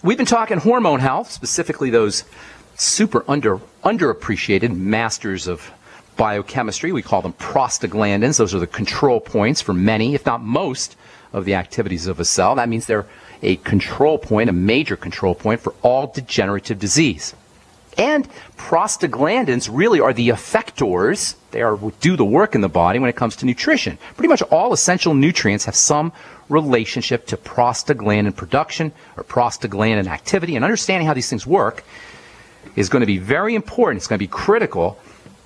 We've been talking hormone health, specifically those super underappreciated masters of biochemistry. We call them prostaglandins. Those are the control points for many, if not most, of the activities of a cell. That means they're a control point, a major control point for all degenerative disease. And prostaglandins really are the effectors. They do the work in the body when it comes to nutrition. Pretty much all essential nutrients have some relationship to prostaglandin production or prostaglandin activity. And understanding how these things work is going to be very important. It's going to be critical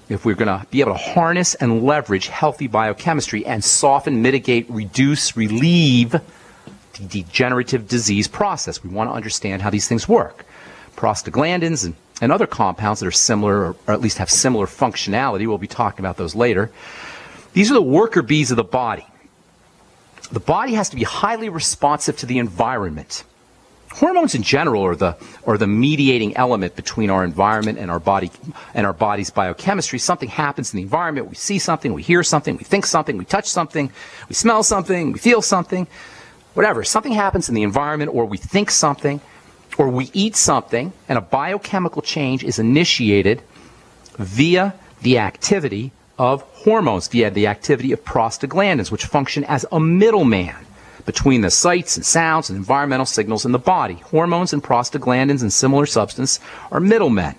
if we're going to be able to harness and leverage healthy biochemistry and soften, mitigate, reduce, relieve the degenerative disease process. We want to understand how these things work. Prostaglandins and other compounds that are similar, or at least have similar functionality, we'll be talking about those later. These are the worker bees of the body. The body has to be highly responsive to the environment. Hormones in general are the mediating element between our environment and our body and our body's biochemistry. Something happens in the environment. We see something, we hear something, we think something, we touch something, we smell something, we feel something, whatever. Something happens in the environment, or we think something, or we eat something, and a biochemical change is initiated via the activity of hormones, via the activity of prostaglandins, which function as a middleman between the sights and sounds and environmental signals in the body. Hormones and prostaglandins and similar substance are middlemen.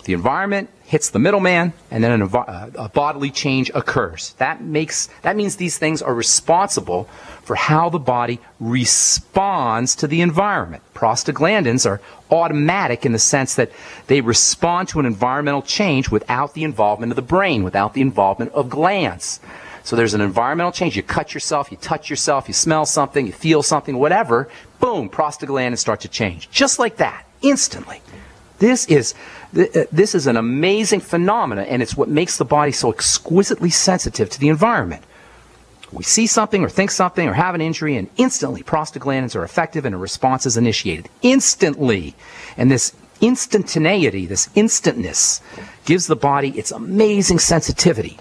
The environment hits the middleman, and then a bodily change occurs. That means these things are responsible for how the body responds to the environment. Prostaglandins are automatic in the sense that they respond to an environmental change without the involvement of the brain, without the involvement of glands. So there's an environmental change. You cut yourself, you touch yourself, you smell something, you feel something, whatever. Boom, prostaglandins start to change. Just like that, instantly. This is an amazing phenomenon, and it's what makes the body so exquisitely sensitive to the environment. We see something or think something or have an injury, and instantly prostaglandins are effective and a response is initiated. Instantly. And this instantaneity, this instantness, gives the body its amazing sensitivity.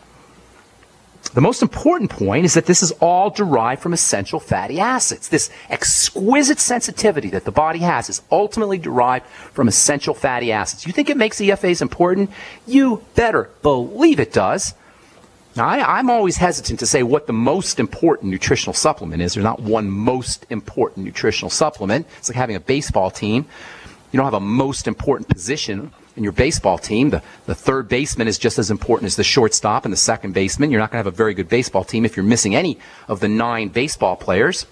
The most important point is that this is all derived from essential fatty acids. This exquisite sensitivity that the body has is ultimately derived from essential fatty acids. You think it makes EFAs important? You better believe it does. Now, I'm always hesitant to say what the most important nutritional supplement is. There's not one most important nutritional supplement. It's like having a baseball team. You don't have a most important position in your baseball team. The third baseman is just as important as the shortstop and the second baseman. You're not going to have a very good baseball team if you're missing any of the 9 baseball players.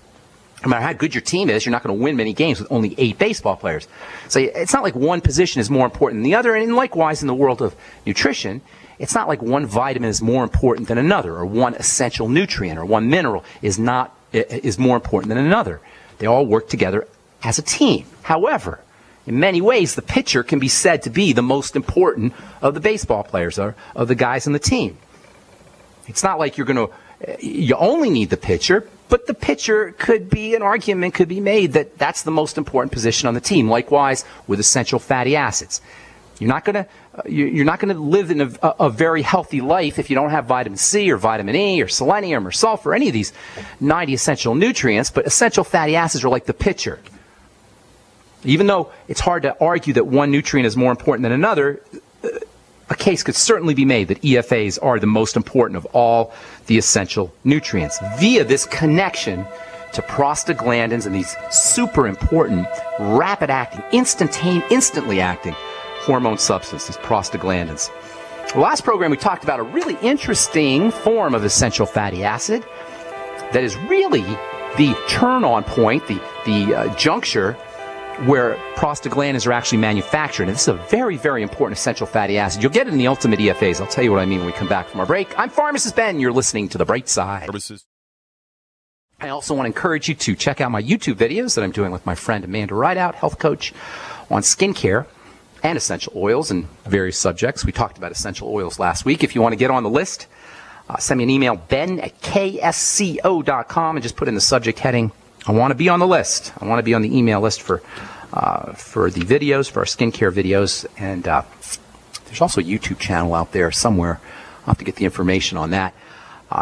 No matter how good your team is, you're not going to win many games with only 8 baseball players. So it's not like one position is more important than the other. And likewise, in the world of nutrition, it's not like one vitamin is more important than another, or one essential nutrient or one mineral is more important than another. They all work together as a team. However, in many ways, the pitcher can be said to be the most important of the baseball players, or of the guys on the team. It's not like you only need the pitcher, but the pitcher an argument could be made that that's the most important position on the team. Likewise, with essential fatty acids. You're not going to live in a very healthy life if you don't have vitamin C or vitamin E or selenium or sulfur, any of these 90 essential nutrients, but essential fatty acids are like the pitcher. Even though it's hard to argue that one nutrient is more important than another, a case could certainly be made that EFAs are the most important of all the essential nutrients via this connection to prostaglandins and these super important, rapid-acting, instantly acting hormone substances, these prostaglandins. The last program we talked about a really interesting form of essential fatty acid that is really the turn-on point, the juncture where prostaglandins are actually manufactured. And this is a very, very important essential fatty acid. You'll get it in the ultimate EFAs. I'll tell you what I mean when we come back from our break. I'm Pharmacist Ben. You're listening to The Bright Side. I also want to encourage you to check out my YouTube videos that I'm doing with my friend Amanda Rideout, health coach, on skincare and essential oils and various subjects. We talked about essential oils last week. If you want to get on the list, send me an email, ben@ksco.com, and just put in the subject heading, I want to be on the list. I want to be on the email list for the videos, for our skincare videos. And there's also a YouTube channel out there somewhere. I'll have to get the information on that.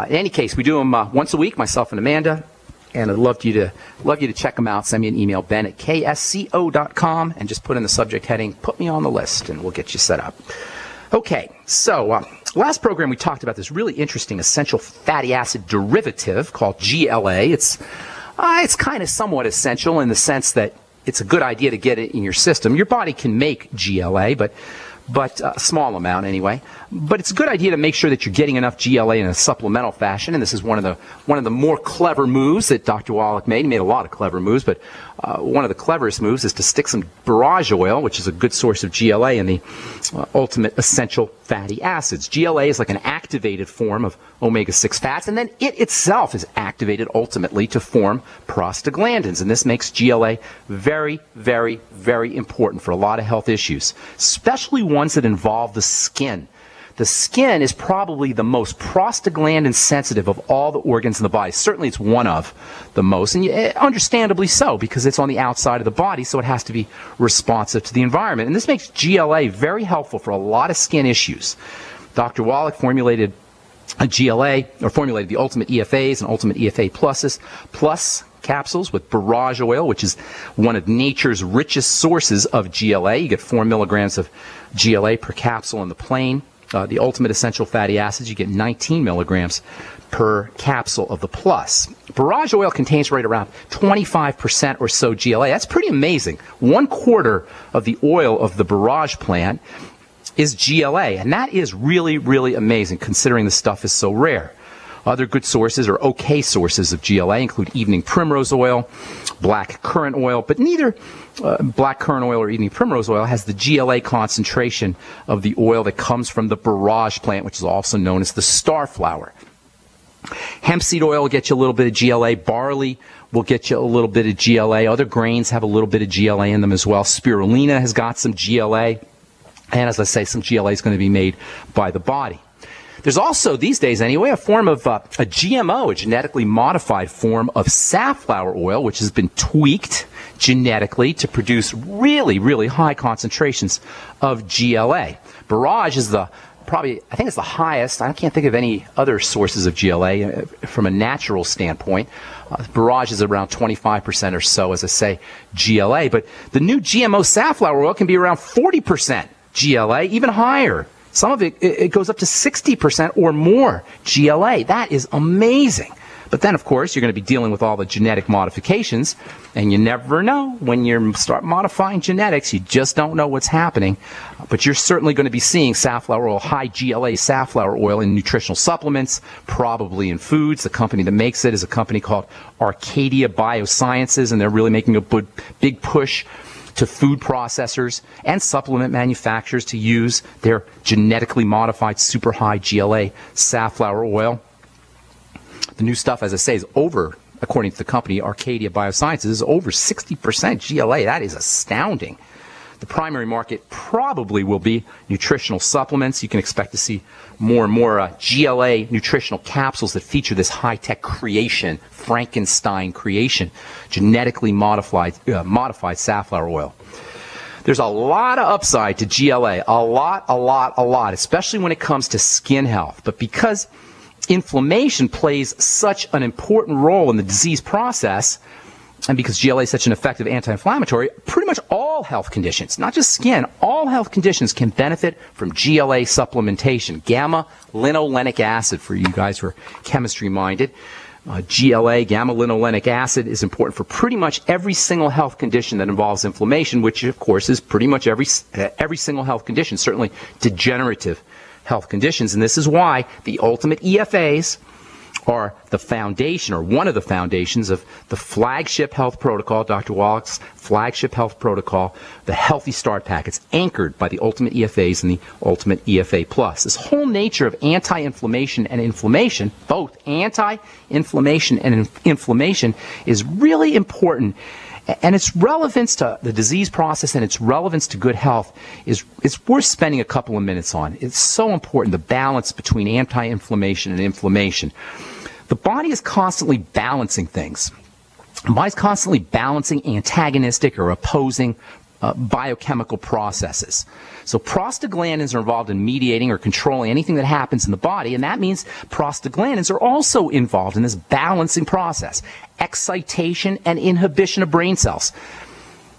In any case, we do them once a week, myself and Amanda. and I'd love you to check them out. Send me an email, ben@ksco.com, and just put in the subject heading, put me on the list, and we'll get you set up. Okay, so last program we talked about this really interesting essential fatty acid derivative called GLA. It's kind of somewhat essential in the sense that it's a good idea to get it in your system. Your body can make GLA, but a small amount anyway. But it's a good idea to make sure that you're getting enough GLA in a supplemental fashion, and this is one of the more clever moves that Dr. Wallach made. He made a lot of clever moves, but one of the cleverest moves is to stick some borage oil, which is a good source of GLA, in the ultimate essential fatty acids. GLA is like an activated form of omega-6 fats, and then it itself is activated ultimately to form prostaglandins, and this makes GLA very, very, very important for a lot of health issues, especially ones that involve the skin. The skin is probably the most prostaglandin sensitive of all the organs in the body. Certainly it's one of the most, and understandably so, because it's on the outside of the body, so it has to be responsive to the environment. And this makes GLA very helpful for a lot of skin issues. Dr. Wallach formulated a GLA, or formulated the ultimate EFAs and ultimate EFA plus capsules with borage oil, which is one of nature's richest sources of GLA. You get 4 milligrams of GLA per capsule in the plain. The ultimate essential fatty acids, you get 19 milligrams per capsule of the plus. Borage oil contains right around 25% or so GLA. That's pretty amazing. 1/4 of the oil of the borage plant is GLA, and that is really, really amazing considering the stuff is so rare. Other good sources, or okay sources of GLA, include evening primrose oil, black currant oil, but neither black currant oil or evening primrose oil has the GLA concentration of the oil that comes from the borage plant, which is also known as the star flower. Hemp seed oil will get you a little bit of GLA. Barley will get you a little bit of GLA. Other grains have a little bit of GLA in them as well. Spirulina has got some GLA. And as I say, some GLA is going to be made by the body. There's also, these days anyway, a form of a GMO, a genetically modified form of safflower oil, which has been tweaked genetically to produce really, really high concentrations of GLA. Borage is I think it's the highest. I can't think of any other sources of GLA from a natural standpoint. Borage is around 25% or so, as I say, GLA. But the new GMO safflower oil can be around 40% GLA, even higher. Some of it goes up to 60% or more GLA. That is amazing. But then, of course, you're going to be dealing with all the genetic modifications, and you never know when you start modifying genetics. You just don't know what's happening. But you're certainly going to be seeing safflower oil, high GLA safflower oil in nutritional supplements, probably in foods. The company that makes it is a company called Arcadia Biosciences, and they're really making a big push to food processors and supplement manufacturers to use their genetically modified super high GLA safflower oil. The new stuff, as I say, is over, according to the company Arcadia Biosciences, is over 60% GLA. That is astounding. The primary market probably will be nutritional supplements. You can expect to see more and more GLA nutritional capsules that feature this high-tech creation, Frankenstein creation, genetically modified safflower oil. There's a lot of upside to GLA, a lot, especially when it comes to skin health. But because inflammation plays such an important role in the disease process, and because GLA is such an effective anti-inflammatory, pretty much all health conditions, not just skin, all health conditions can benefit from GLA supplementation. Gamma-linolenic acid, for you guys who are chemistry-minded. GLA, gamma-linolenic acid, is important for pretty much every single health condition that involves inflammation, which, of course, is pretty much every single health condition, certainly degenerative health conditions. And this is why the ultimate EFAs are the foundation, or one of the foundations, of the flagship health protocol, Dr. Wallach's flagship health protocol, the Healthy Start Pack. It's anchored by the ultimate EFAs and the ultimate EFA Plus. This whole nature of anti-inflammation and inflammation, both anti-inflammation and inflammation, is really important. And its relevance to the disease process and its relevance to good health is worth spending a couple of minutes on. It's so important, the balance between anti-inflammation and inflammation. The body is constantly balancing things. The body's constantly balancing antagonistic or opposing biochemical processes. So prostaglandins are involved in mediating or controlling anything that happens in the body, and that means prostaglandins are also involved in this balancing process, excitation and inhibition of brain cells.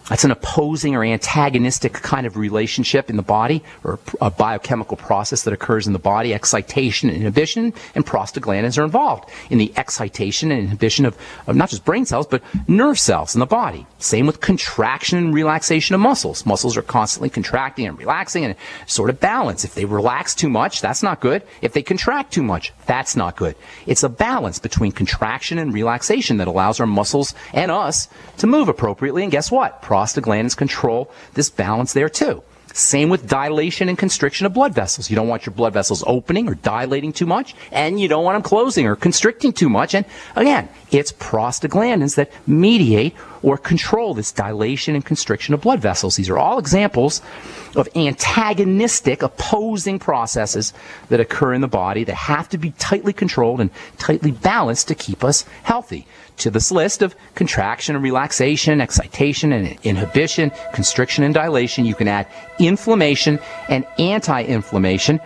That's an opposing or antagonistic kind of relationship in the body, or a biochemical process that occurs in the body. Excitation and inhibition, and prostaglandins are involved in the excitation and inhibition of not just brain cells, but nerve cells in the body. Same with contraction and relaxation of muscles. Muscles are constantly contracting and relaxing and sort of balance. If they relax too much, that's not good. If they contract too much, that's not good. It's a balance between contraction and relaxation that allows our muscles and us to move appropriately, and guess what? Prostaglandins control this balance there too. Same with dilation and constriction of blood vessels. You don't want your blood vessels opening or dilating too much, and you don't want them closing or constricting too much. And again, it's prostaglandins that mediate or control this dilation and constriction of blood vessels. These are all examples of antagonistic, opposing processes that occur in the body that have to be tightly controlled and tightly balanced to keep us healthy. To this list of contraction and relaxation, excitation and inhibition, constriction and dilation, you can add inflammation and anti-inflammation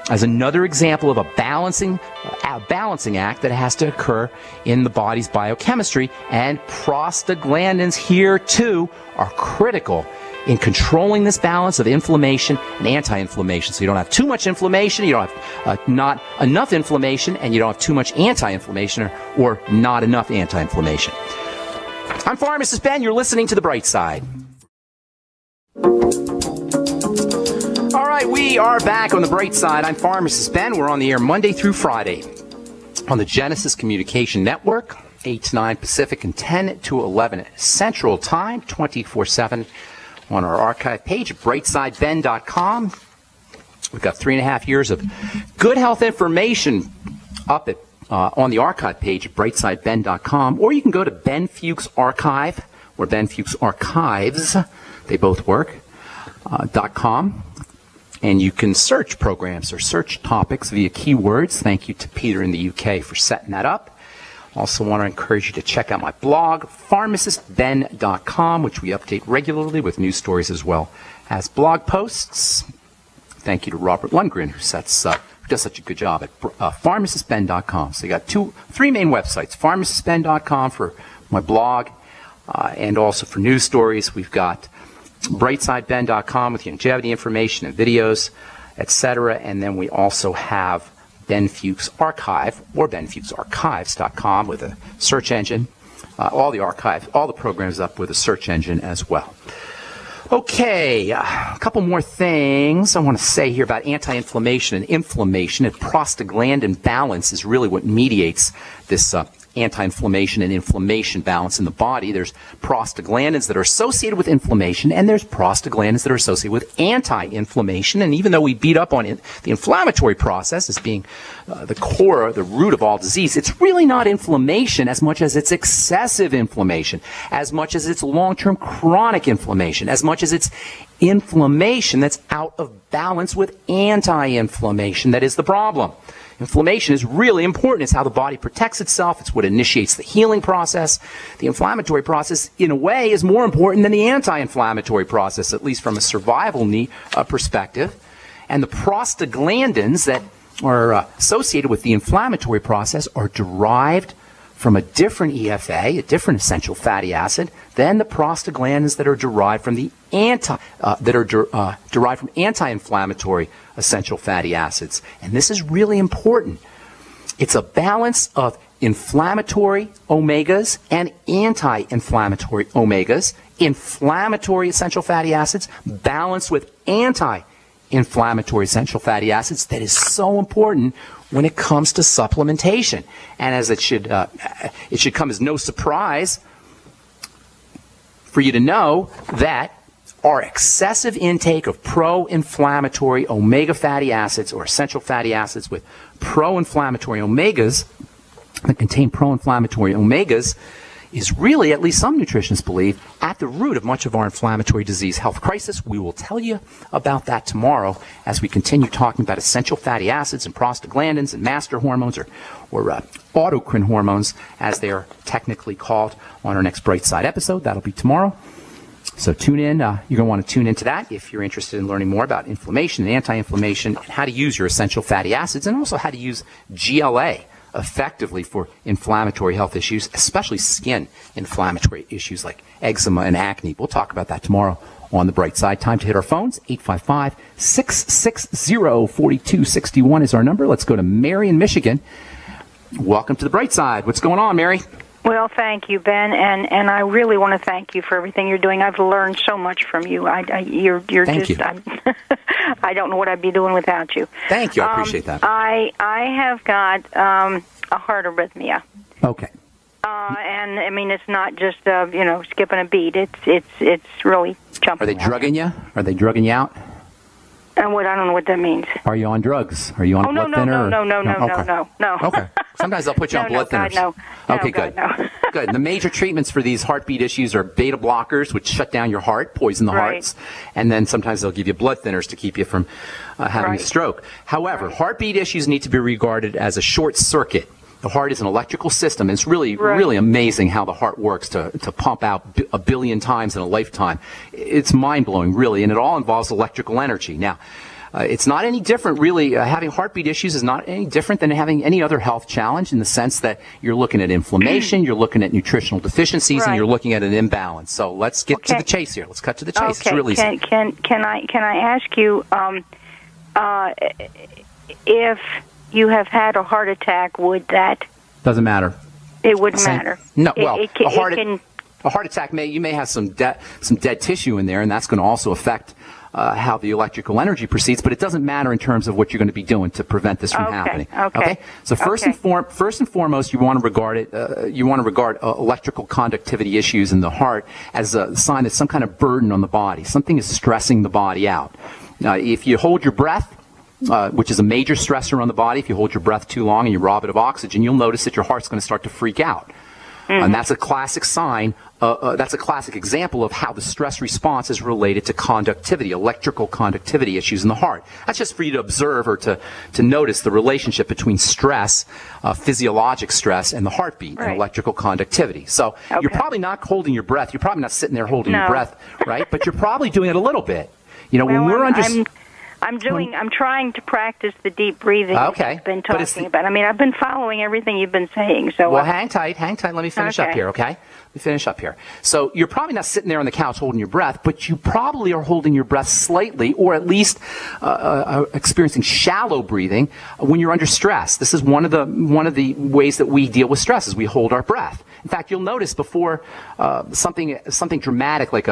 as another example of a balancing act that has to occur in the body's biochemistry. And prostaglandins here too are critical in controlling this balance of inflammation and anti-inflammation. So you don't have too much inflammation, you don't have not enough inflammation, and you don't have too much anti-inflammation or not enough anti-inflammation. I'm Pharmacist Ben. You're listening to The Bright Side. All right, we are back on The Bright Side. I'm Pharmacist Ben. We're on the air Monday through Friday on the Genesis Communication Network, 8 to 9 Pacific and 10 to 11 Central Time, 24/7 on our archive page at brightsideben.com. We've got 3.5 years of good health information up at on the archive page at brightsideben.com, or you can go to Ben Fuchs Archive or Ben Fuchs Archives, they both work, .com, and you can search programs or search topics via keywords. Thank you to Peter in the UK for setting that up. Also want to encourage you to check out my blog, pharmacistben.com, which we update regularly with news stories as well as blog posts. Thank you to Robert Lundgren, who does such a good job at pharmacistben.com. So you got three main websites, pharmacistben.com for my blog, and also for news stories. We've got brightsideben.com with longevity information and videos, etc. And then we also have Ben Fuchs Archive, or benfuchsarchives.com with a search engine. All the programs up with a search engine as well. Okay, a couple more things I want to say here about anti-inflammation and inflammation. And prostaglandin balance is really what mediates this anti-inflammation and inflammation balance in the body. There's prostaglandins that are associated with inflammation, and there's prostaglandins that are associated with anti-inflammation. And even though we beat up on the inflammatory process as being the core, the root of all disease, it's really not inflammation as much as it's excessive inflammation, as much as it's long-term chronic inflammation, as much as it's inflammation that's out of balance with anti-inflammation that is the problem. Inflammation is really important. It's how the body protects itself. It's what initiates the healing process. The inflammatory process, in a way, is more important than the anti-inflammatory process, at least from a survival perspective. And the prostaglandins that are associated with the inflammatory process are derived from a different EFA, a different essential fatty acid, than the prostaglandins that are derived from the derived from anti-inflammatory essential fatty acids. And this is really important. It's a balance of inflammatory omegas and anti-inflammatory omegas, inflammatory essential fatty acids balanced with anti-inflammatory essential fatty acids that is so important when it comes to supplementation. And as it should come as no surprise for you to know that our excessive intake of pro-inflammatory omega fatty acids or essential fatty acids with pro-inflammatory omegas that contain pro-inflammatory omegas is really, at least some nutritionists believe, at the root of much of our inflammatory disease health crisis. We will tell you about that tomorrow as we continue talking about essential fatty acids and prostaglandins and master hormones or autocrine hormones, as they are technically called, on our next Bright Side episode. That'll be tomorrow. So tune in. You're going to want to tune into that if you're interested in learning more about inflammation and anti-inflammation, and how to use your essential fatty acids, and also how to use GLA effectively for inflammatory health issues, especially skin inflammatory issues like eczema and acne. We'll talk about that tomorrow on The Bright Side. Time to hit our phones. 855-660-4261 is our number. Let's go to Mary in Michigan. Welcome to The Bright Side. What's going on, Mary? Well, thank you, Ben, and I really want to thank you for everything you're doing. I've learned so much from you. You're thank just, you. I don't know what I'd be doing without you. Thank you. I appreciate that. I have got a heart arrhythmia. Okay. And I mean, it's not just skipping a beat. It's really jumping. Are they drugging you? Are they drugging you out? I don't know what that means. Are you on drugs? Are you on blood thinner? No. Okay. Sometimes they'll put you on blood thinners. No. Okay, good. Good. The major treatments for these heartbeat issues are beta blockers, which shut down your heart, poison the hearts, and then sometimes they'll give you blood thinners to keep you from having a stroke. However, heartbeat issues need to be regarded as a short circuit. The heart is an electrical system. It's really, really amazing how the heart works to pump out a billion times in a lifetime. It's mind-blowing, really, and it all involves electrical energy. Now, it's not any different, really. Having heartbeat issues is not any different than having any other health challenge, in the sense that you're looking at inflammation, you're looking at nutritional defificiencies, and you're looking at an imbalance. So let's get to the chase here. Let's cut to the chase. Okay. It's really easy. Can I ask you if you have had a heart attack, would that... Doesn't matter. It wouldn't matter. No, well, a heart attack you may have some dead tissue in there, and that's going to also affect how the electrical energy proceeds, but it doesn't matter in terms of what you're going to be doing to prevent this from happening. Okay. So first and foremost, you want to regard electrical conductivity issues in the heart as a sign that some kind of burden on the body. Something is stressing the body out. Now, if you hold your breath, which is a major stressor on the body, if you hold your breath too long and you rob it of oxygen, you'll notice that your heart's going to start to freak out. And that's a classic sign, that's a classic example of how the stress response is related to conductivity, electrical conductivity issues in the heart. That's just for you to observe or to notice the relationship between stress, physiologic stress, and the heartbeat and electrical conductivity. So you're probably not holding your breath. You're probably not sitting there holding your breath, right? But you're probably doing it a little bit. You know, when we're under... I'm trying to practice the deep breathing that you've been talking about. I mean, I've been following everything you've been saying. So well, hang tight. Let me finish up here, okay? Let me finish up here. So you're probably not sitting there on the couch holding your breath, but you probably are holding your breath slightly, or at least experiencing shallow breathing when you're under stress. This is one of the ways that we deal with stress, is we hold our breath. In fact, you'll notice before something dramatic, like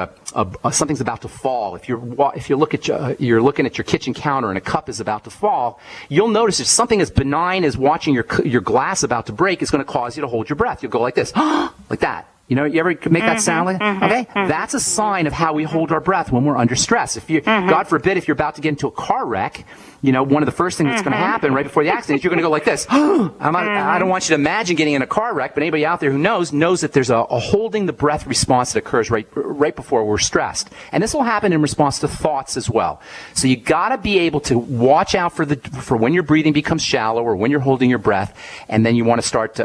something's about to fall. If you're looking at your kitchen counter and a cup is about to fall, you'll notice if something as benign as watching your glass about to break is going to cause you to hold your breath. You'll go like this, like that. You know, you ever make that sound like that? Okay? That's a sign of how we hold our breath when we're under stress. If you, God forbid, if you're about to get into a car wreck, you know, one of the first things that's going to happen right before the accident is you're going to go like this. I don't want you to imagine getting in a car wreck, but anybody out there who knows that there's a holding the breath response that occurs right before we're stressed. And this will happen in response to thoughts as well. So you got to be able to watch out for when your breathing becomes shallow or when you're holding your breath, and then you want to start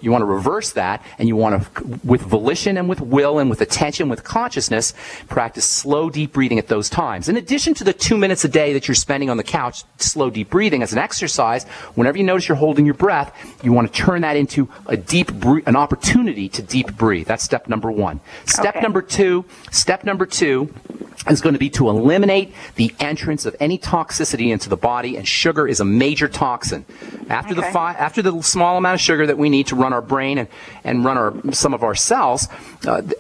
you want to reverse that, and you want to, with volition and with will and with attention, with consciousness, practice slow, deep breathing at those times. In addition to the 2 minutes a day that you're spending on the couch, slow, deep breathing as an exercise, whenever you notice you're holding your breath, you want to turn that into an opportunity to deep breathe. That's step number one. Step number two is going to be to eliminate the entrance of any toxicity into the body, and sugar is a major toxin. After the small amount of sugar that we need to run our brain and run some of our cells,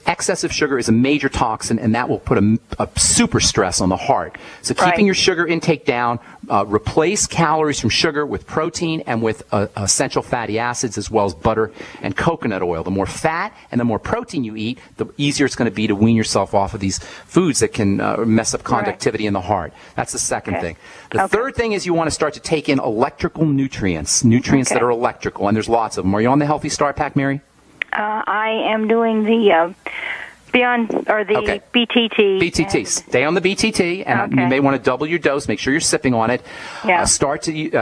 excessive sugar is a major toxin, and that will put a super stress on the heart. So keeping your sugar intake down, replace calories from sugar with protein and with essential fatty acids, as well as butter and coconut oil. The more fat and the more protein you eat, the easier it's going to be to wean yourself off of these foods that can mess up conductivity in the heart. That's the second thing. The third thing is you want to start to take in electrical nutrients that are electrical, and there's lots of them. Are you on the Healthy Start Pack, Mary? I am doing the BTT. BTT. Stay on the BTT, and you may want to double your dose. Make sure you're sipping on it. Yeah.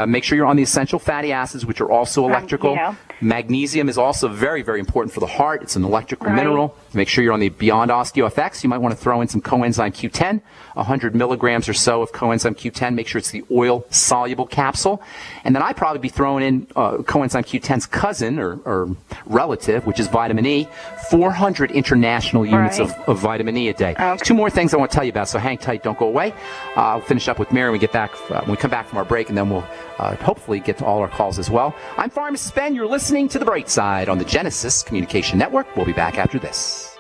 Make sure you're on the essential fatty acids, which are also electrical. Magnesium is also very, very important for the heart. It's an electrical mineral. Make sure you're on the Beyond OsteoFX. You might want to throw in some coenzyme Q10, 100 milligrams or so of coenzyme Q10. Make sure it's the oil-soluble capsule. And then I'd probably be throwing in coenzyme Q10's cousin or relative, which is vitamin E, 400 international units of vitamin E a day. Okay. Two more things I want to tell you about, so hang tight, don't go away. I'll finish up with Mary when we get back, when we come back from our break, and then we'll hopefully get to all our calls as well. I'm Pharmacist Ben. You're listening to The Bright Side on the Genesis Communication Network. We'll be back after this.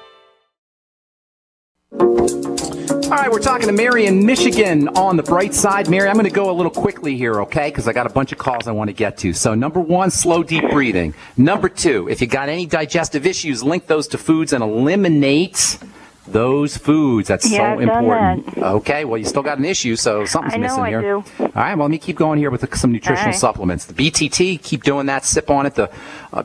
All right, we're talking to Mary in Michigan on The Bright Side. Mary, I'm going to go a little quickly here, okay, because I got a bunch of calls I want to get to. So number one, slow, deep breathing. Number two, if you got any digestive issues, link those to foods and eliminate those foods. That's so important. Okay, well, you still got an issue, so something's missing here. I do. All right, well, let me keep going here with some nutritional supplements. The BTT, keep doing that. Sip on it. The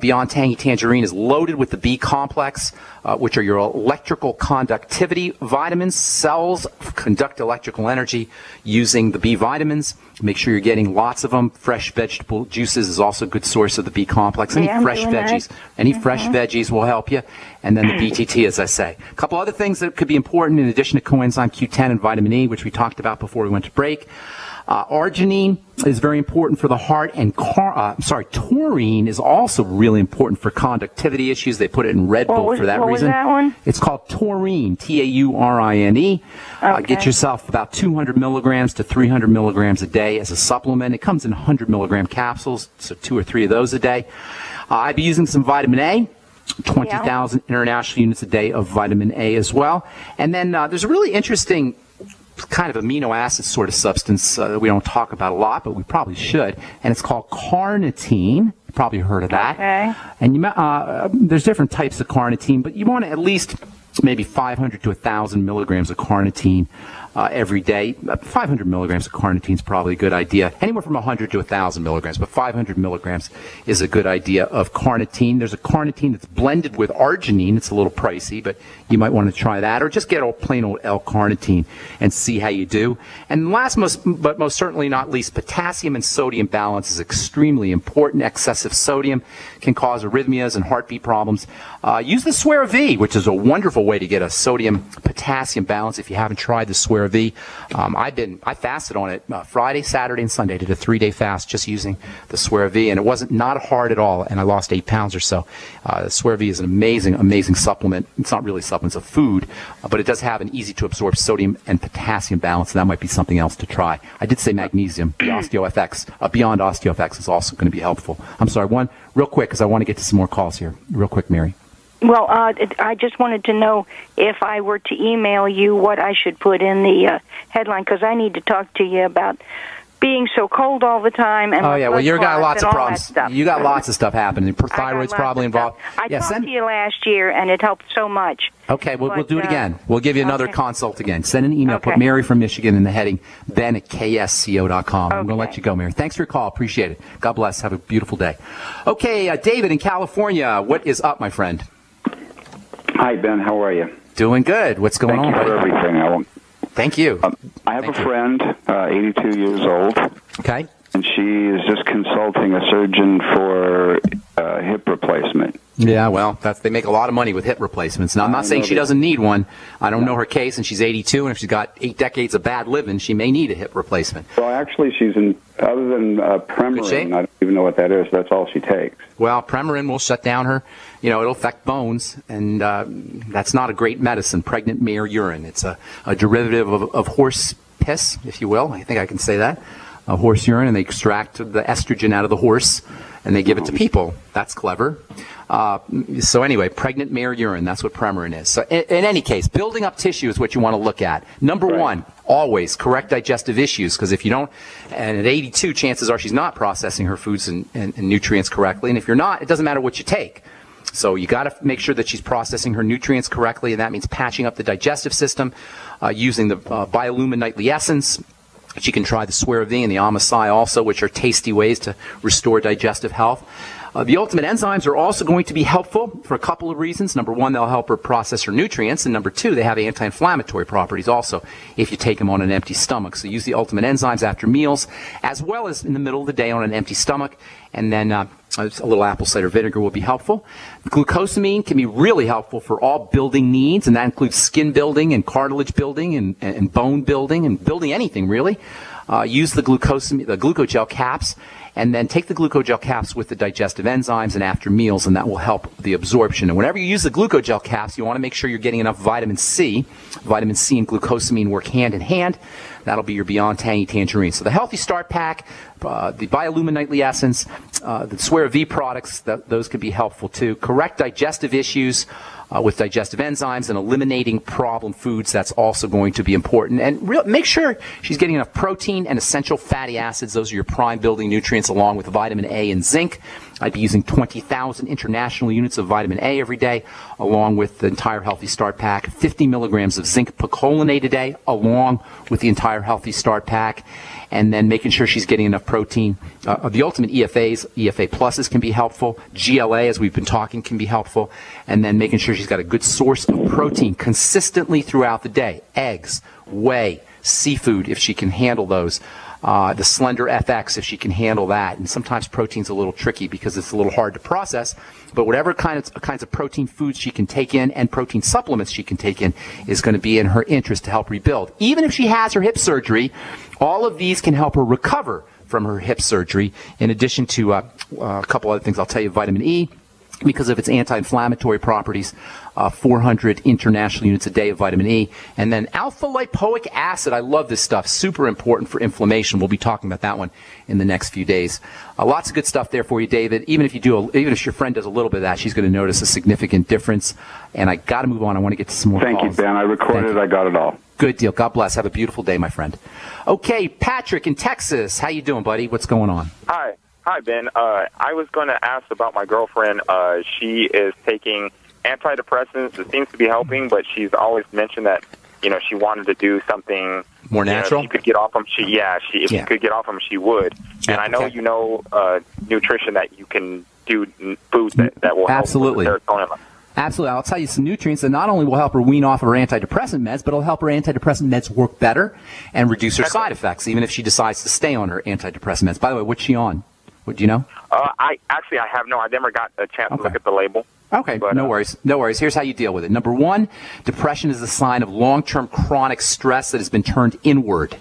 Beyond Tangy Tangerine is loaded with the B complex, which are your electrical conductivity vitamins. Cells conduct electrical energy using the B vitamins. Make sure you're getting lots of them. Fresh vegetable juices is also a good source of the B complex. Any fresh veggies. Any fresh veggies will help you. And then the BTT, as I say. A couple other things that could be important in addition to coenzyme Q10 and vitamin E, which we talked about before we went to break. Arginine is very important for the heart, and taurine is also really important for conductivity issues. They put it in Red Bull for that reason. What was that one? It's called taurine, Taurine. Get yourself about 200 milligrams to 300 milligrams a day as a supplement. It comes in 100 milligram capsules, so 2 or 3 of those a day. I'd be using some vitamin A. 20,000 international units a day of vitamin A as well. And then there's a really interesting kind of amino acid sort of substance that we don't talk about a lot, but we probably should, and it's called carnitine. You probably heard of that. Okay. And you, there's different types of carnitine, but you want to at least maybe 500 to 1,000 milligrams of carnitine every day. 500 milligrams of carnitine is probably a good idea. Anywhere from 100 to 1,000 milligrams, but 500 milligrams is a good idea of carnitine. There's a carnitine that's blended with arginine. It's a little pricey, but you might want to try that, or just get plain old L-carnitine and see how you do. And last, but most certainly not least, potassium and sodium balance is extremely important. Excessive sodium can cause arrhythmias and heartbeat problems. Use the Swear V, which is a wonderful way to get a sodium-potassium balance. If you haven't tried the Swear V, I fasted on it Friday, Saturday, and Sunday. Did a 3-day fast just using the Swear V, and it wasn't not hard at all, and I lost 8 pounds or so. The Swear V is an amazing, amazing supplement. It's not really a supplement, it's a food, but it does have an easy-to-absorb sodium and potassium balance, and that might be something else to try. I did say magnesium. The OsteoFX, Beyond OsteoFX is also going to be helpful. I'm sorry, one real quick, because I want to get to some more calls here. Real quick, Mary. Well, I just wanted to know if I were to email you what I should put in the headline, because I need to talk to you about being so cold all the time. And well, you got lots of problems. You got lots of stuff happening. Thyroid's probably involved. I talked to you last year, and it helped so much. Okay, we'll do it again. We'll give you another consult again. Send an email. Put Mary from Michigan in the heading, Ben at ksco.com. I'm going to let you go, Mary. Thanks for your call. Appreciate it. God bless. Have a beautiful day. Okay, David in California. What is up, my friend? Hi, Ben. How are you? Doing good. What's going on? Thank you for everything. Thank you. I have a friend, 82 years old. Okay. And she is just consulting a surgeon for hip replacement. Yeah, well, they make a lot of money with hip replacements. Now, I'm not saying she doesn't need one. I don't know her case, and she's 82, and if she's got 8 decades of bad living, she may need a hip replacement. Well, actually, she's other than Premarin, I don't even know what that is. That's all she takes. Well, Premarin will shut down her, it'll affect bones, and that's not a great medicine, pregnant mare urine. It's a derivative of horse piss, if you will. I think I can say that. Horse urine, and they extract the estrogen out of the horse, and they give it to people. That's clever. So anyway, pregnant mare urine, that's what Premarin is. So in any case, building up tissue is what you want to look at. Number one, always correct digestive issues, because if you don't, and at 82, chances are she's not processing her foods and nutrients correctly. And if you're not, it doesn't matter what you take. So you got to make sure that she's processing her nutrients correctly, and that means patching up the digestive system, using the Biolumin Nightly Essence. She can try the Swear V and the Amasai also, which are tasty ways to restore digestive health. The Ultimate Enzymes are also going to be helpful for a couple of reasons. Number one, they'll help her process her nutrients. And number two, they have anti-inflammatory properties also if you take them on an empty stomach. So use the Ultimate Enzymes after meals, as well as in the middle of the day on an empty stomach. And then A little apple cider vinegar will be helpful. Glucosamine can be really helpful for all building needs, and that includes skin building and cartilage building and bone building and building anything, really. Use the glucogel caps, and then take the glucogel caps with the digestive enzymes and after meals, and that will help the absorption. And whenever you use the glucogel caps, you want to make sure you're getting enough vitamin C. Vitamin C and glucosamine work hand in hand. That'll be your Beyond Tangy Tangerine. So the Healthy Start Pack, the Biolumin Nightly Essence, the Swear V products, those can be helpful too. Correct digestive issues with digestive enzymes and eliminating problem foods, that's also going to be important. And make sure she's getting enough protein and essential fatty acids. Those are your prime building nutrients along with vitamin A and zinc. I'd be using 20,000 international units of vitamin A every day, along with the entire Healthy Start Pack, 50 milligrams of zinc picolinate a day, along with the entire Healthy Start Pack, and then making sure she's getting enough protein. The ultimate EFAs, EFA pluses can be helpful. GLA, as we've been talking, can be helpful. And then making sure she's got a good source of protein consistently throughout the day. Eggs, whey, seafood, if she can handle those. The Slender FX, if she can handle that. And sometimes protein's a little tricky because it's a little hard to process. But whatever kinds of protein foods she can take in and protein supplements she can take in is going to be in her interest to help rebuild. Even if she has her hip surgery, all of these can help her recover from her hip surgery, in addition to a couple other things. I'll tell you, vitamin E, because of its anti-inflammatory properties, 400 international units a day of vitamin E. And then alpha-lipoic acid. I love this stuff. Super important for inflammation. We'll be talking about that one in the next few days. Lots of good stuff there for you, David. Even if your friend does a little bit of that, she's going to notice a significant difference. And I got to move on. I want to get to some more calls. Thank you, Ben. I recorded it. I got it all. Good deal. God bless. Have a beautiful day, my friend. Okay, Patrick in Texas. How you doing, buddy? What's going on? Hi, Ben. I was going to ask about my girlfriend. She is taking antidepressants. It seems to be helping, but she's always mentioned that, she wanted to do something more natural. She could get off them. If she could get off them, she would. Yeah, and I know nutrition that you can do foods that will absolutely help with serotonin. Absolutely. I'll tell you some nutrients that not only will help her wean off of her antidepressant meds, but it'll help her antidepressant meds work better and reduce her side effects, even if she decides to stay on her antidepressant meds. By the way, what's she on? What do you know? I have no. I never got a chance to look at the label. Okay, but, no worries. No worries. Here's how you deal with it. Number one, depression is a sign of long-term chronic stress that has been turned inward.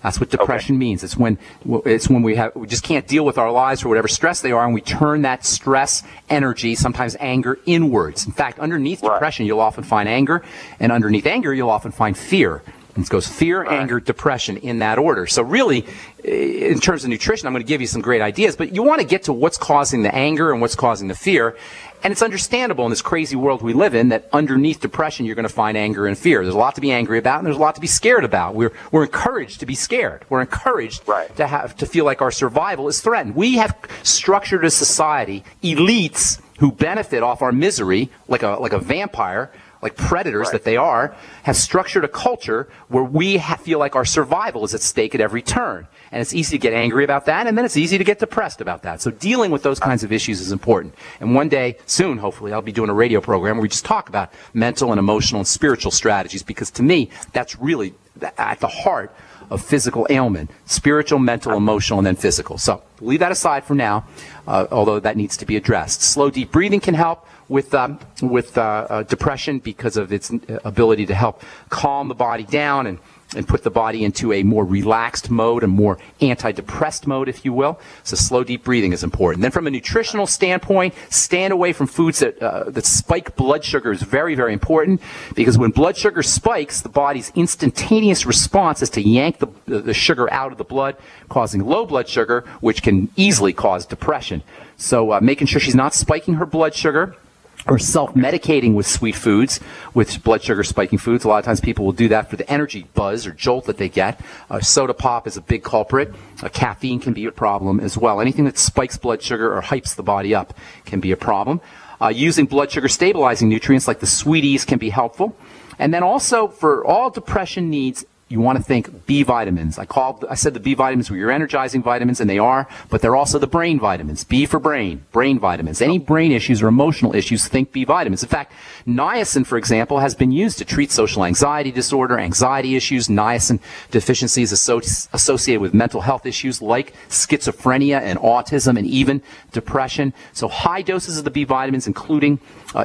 That's what depression means. It's when we just can't deal with our lives or whatever stress they are, and we turn that stress energy, sometimes anger, inwards. In fact, underneath depression, you'll often find anger, and underneath anger, you'll often find fear. And it goes fear, anger, depression in that order. So really, in terms of nutrition, I'm going to give you some great ideas, but you want to get to what's causing the anger and what's causing the fear. And it's understandable in this crazy world we live in that underneath depression, you're going to find anger and fear. There's a lot to be angry about, and there's a lot to be scared about. We're encouraged to be scared. We're encouraged to feel like our survival is threatened. We have structured a society, elites who benefit off our misery, like a vampire, like predators that they are, have structured a culture where we feel like our survival is at stake at every turn. And it's easy to get angry about that, and then it's easy to get depressed about that. So dealing with those kinds of issues is important. And one day, soon, hopefully, I'll be doing a radio program where we just talk about mental and emotional and spiritual strategies, because to me, that's really at the heart of physical ailment: spiritual, mental, emotional, and then physical. So leave that aside for now, although that needs to be addressed. Slow, deep breathing can help with depression because of its ability to help calm the body down and put the body into a more relaxed mode, a more antidepressed mode, if you will. So slow, deep breathing is important. Then from a nutritional standpoint, stand away from foods that spike blood sugar is very, very important, because when blood sugar spikes, the body's instantaneous response is to yank the sugar out of the blood, causing low blood sugar, which can easily cause depression. So making sure she's not spiking her blood sugar or self-medicating with sweet foods, with blood sugar spiking foods. A lot of times people will do that for the energy buzz or jolt that they get. Soda pop is a big culprit. Caffeine can be a problem as well. Anything that spikes blood sugar or hypes the body up can be a problem. Using blood sugar stabilizing nutrients like the sweeties can be helpful. And then also for all depression needs, you want to think B vitamins. I said the B vitamins were your energizing vitamins, and they are, but they're also the brain vitamins. B for brain vitamins. Any brain issues or emotional issues, think B vitamins. In fact, niacin, for example, has been used to treat social anxiety disorder, anxiety issues. Niacin deficiency is associated with mental health issues like schizophrenia and autism and even depression. So high doses of the B vitamins, including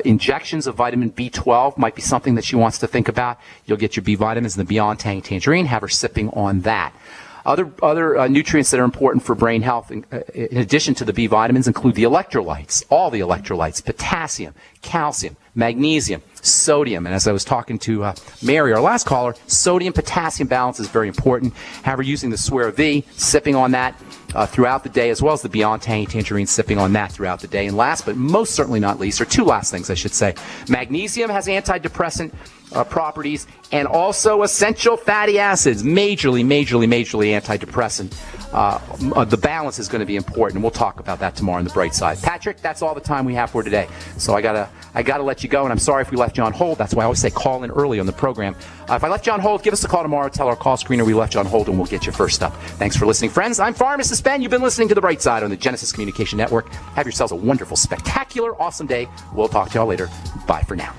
injections of vitamin B12, might be something that she wants to think about. You'll get your B vitamins in the Beyond Tangerine. Have her sipping on that. Other nutrients that are important for brain health, in addition to the B vitamins, include the electrolytes, all the electrolytes, potassium, calcium, magnesium, sodium. And as I was talking to Mary, our last caller, sodium-potassium balance is very important. Have her using the Swear V, sipping on that throughout the day, as well as the Beyond Tangerine, sipping on that throughout the day. And last, but most certainly not least, or two last things I should say, magnesium has antidepressant properties, and also essential fatty acids, majorly antidepressant. The balance is going to be important. We'll talk about that tomorrow on the bright side. Patrick, that's all the time we have for today. So I gotta let you go, and I'm sorry if we left you on hold. That's why I always say call in early on the program. If I left you on hold, give us a call tomorrow. Tell our call screener we left you on hold, and we'll get you first up. Thanks for listening, friends. I'm Pharmacist Ben. You've been listening to The Bright Side on the Genesis Communication Network. Have yourselves a wonderful, spectacular, awesome day. We'll talk to y'all later. Bye for now.